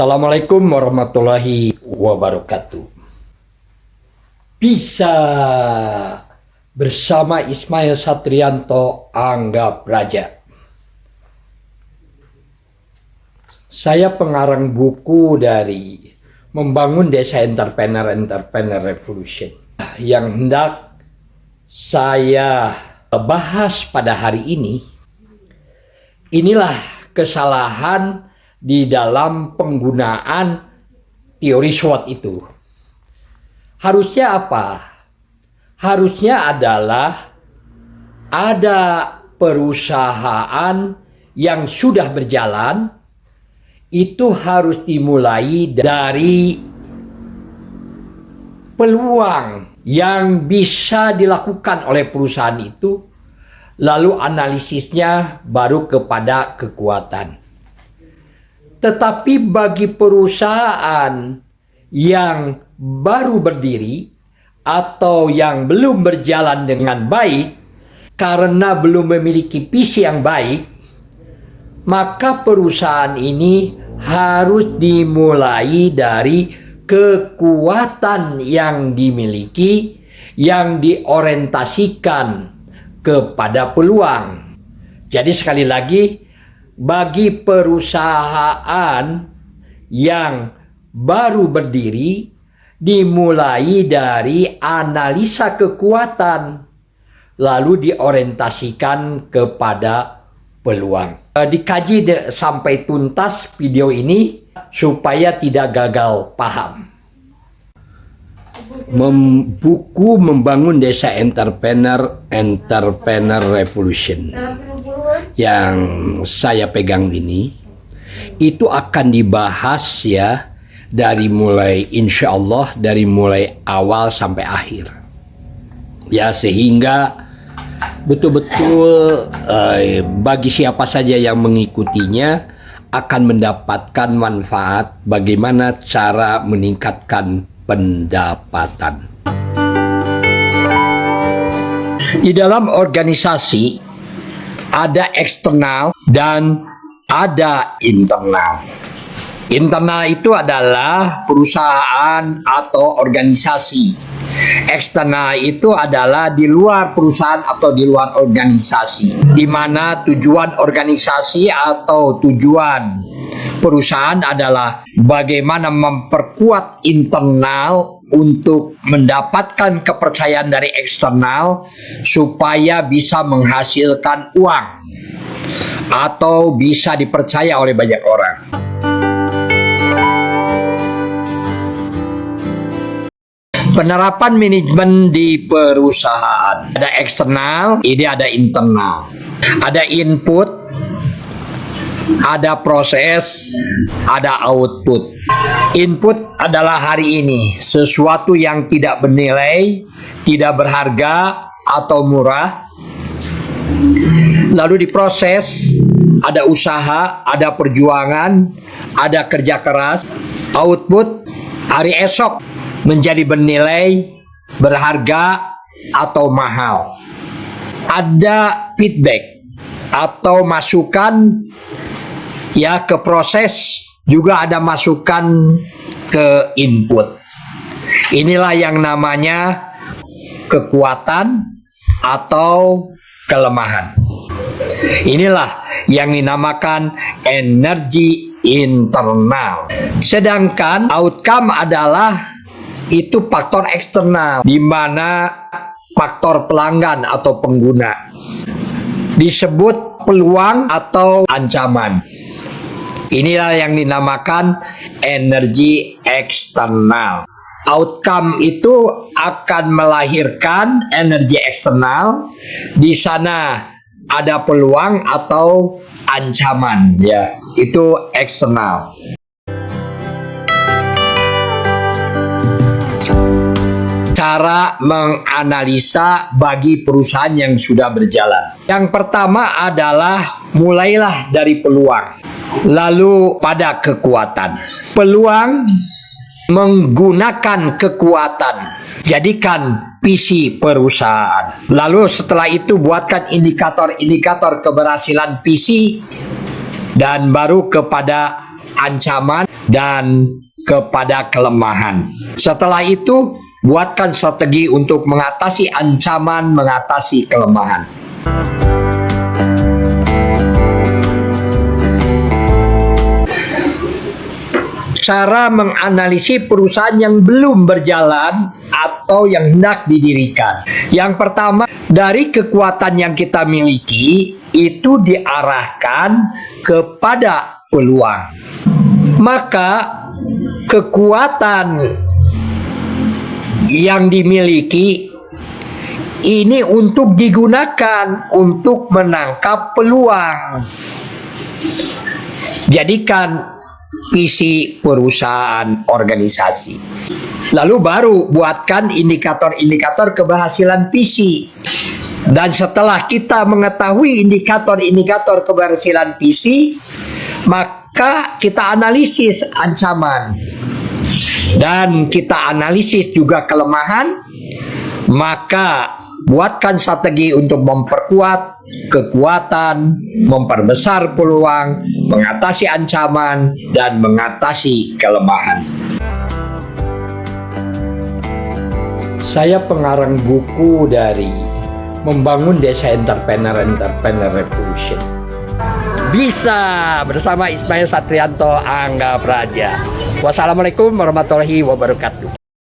Assalamualaikum warahmatullahi wabarakatuh. Bisa bersama Ismail Satrianto, Angga Praja. Saya pengarang buku dari Membangun Desa Entrepreneur Revolution yang hendak saya bahas pada hari ini. Inilah kesalahan di dalam penggunaan teori SWOT itu. Harusnya apa? Harusnya adalah ada perusahaan yang sudah berjalan, itu harus dimulai dari peluang yang bisa dilakukan oleh perusahaan itu, lalu analisisnya baru kepada kekuatan. Tetapi bagi perusahaan yang baru berdiri atau yang belum berjalan dengan baik karena belum memiliki visi yang baik, maka perusahaan ini harus dimulai dari kekuatan yang dimiliki, yang diorientasikan kepada peluang. Jadi sekali lagi, bagi perusahaan yang baru berdiri, dimulai dari analisa kekuatan, lalu diorientasikan kepada peluang. Dikaji sampai tuntas video ini supaya tidak gagal paham. Buku Membangun Desa Entrepreneur Revolution yang saya pegang ini, itu akan dibahas ya dari mulai insya Allah dari mulai awal sampai akhir ya, sehingga betul-betul bagi siapa saja yang mengikutinya akan mendapatkan manfaat bagaimana cara meningkatkan pendapatan. Di dalam organisasi ada eksternal dan ada internal. Internal itu adalah perusahaan atau organisasi. Eksternal itu adalah di luar perusahaan atau di luar organisasi, di mana tujuan organisasi atau tujuan perusahaan adalah bagaimana memperkuat internal untuk mendapatkan kepercayaan dari eksternal supaya bisa menghasilkan uang atau bisa dipercaya oleh banyak orang. Penerapan manajemen di perusahaan ada eksternal, ini ada internal. Ada input, ada proses, ada output. Input adalah hari ini sesuatu yang tidak bernilai, tidak berharga atau murah. Lalu diproses, ada usaha, ada perjuangan, ada kerja keras. Output hari esok menjadi bernilai, berharga atau mahal. Ada feedback atau masukan ya ke proses, juga ada masukan ke input. Inilah yang namanya kekuatan atau kelemahan. Inilah yang dinamakan energi internal. Sedangkan outcome adalah itu faktor eksternal, di mana faktor pelanggan atau pengguna. Disebut peluang atau ancaman. Inilah yang dinamakan energi eksternal. Outcome itu akan melahirkan energi eksternal. Di sana ada peluang atau ancaman, ya, itu eksternal. Cara menganalisa bagi perusahaan yang sudah berjalan. Yang pertama adalah mulailah dari peluang, lalu pada kekuatan. Peluang menggunakan kekuatan, jadikan visi perusahaan. Lalu setelah itu buatkan indikator-indikator keberhasilan visi, dan baru kepada ancaman dan kepada kelemahan. Setelah itu, buatkan strategi untuk mengatasi ancaman, mengatasi kelemahan. Cara menganalisis perusahaan yang belum berjalan atau yang hendak didirikan. Yang pertama, dari kekuatan yang kita miliki itu diarahkan kepada peluang. Maka kekuatan yang dimiliki ini untuk digunakan untuk menangkap peluang. Jadikan visi perusahaan organisasi. Lalu baru buatkan indikator-indikator keberhasilan visi. Dan setelah kita mengetahui indikator-indikator keberhasilan visi, maka kita analisis ancaman. Dan kita analisis juga kelemahan, maka buatkan strategi untuk memperkuat kekuatan, memperbesar peluang, mengatasi ancaman, dan mengatasi kelemahan. Saya pengarang buku dari Membangun Desa Entrepreneur Revolution. Bisa bersama Ismail Satrianto, Angga Praja. Wassalamualaikum warahmatullahi wabarakatuh.